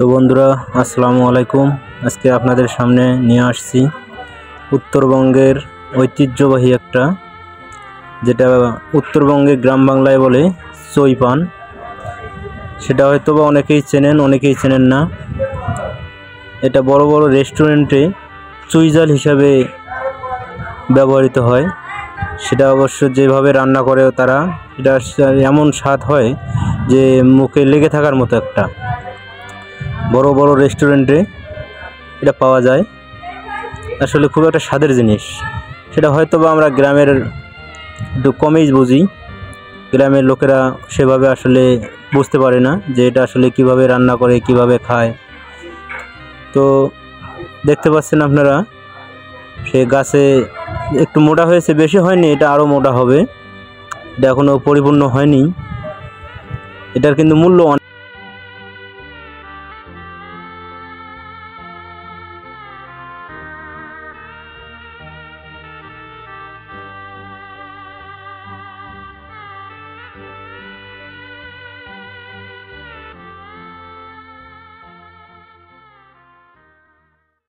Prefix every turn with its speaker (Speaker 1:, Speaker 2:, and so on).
Speaker 1: তো বন্ধুরা আসসালামু আলাইকুম। আজকে আপনাদের সামনে নিয়ে আসছি উত্তরবঙ্গের ঐতিহ্যবাহী একটা, যেটা উত্তরবঙ্গে গ্রাম বাংলায় বলে চই পান। সেটা হয়তো বা অনেকেই চেনেন না। এটা বড় বড় রেস্টুরেন্টে চুইঝাল হিসাবে ব্যবহৃত হয়। সেটা অবশ্য যেভাবে রান্না করে তারা, এটা এমন স্বাদ হয় যে মুখে লেগে থাকার মতো। একটা বড় বড় রেস্টুরেন্টে এটা পাওয়া যায়। আসলে খুব একটা স্বাদের জিনিস। সেটা হয়তো বা আমরা গ্রামের একটু কমেই বুঝি। গ্রামের লোকেরা সেভাবে আসলে বুঝতে পারে না যে এটা আসলে কিভাবে রান্না করে, কিভাবে খায়। তো দেখতে পাচ্ছেন আপনারা, সে গাছে একটু মোটা হয়েছে, বেশি হয়নি, এটা আরও মোটা হবে। এটা এখনও পরিপূর্ণ হয়নি। এটার কিন্তু মূল্য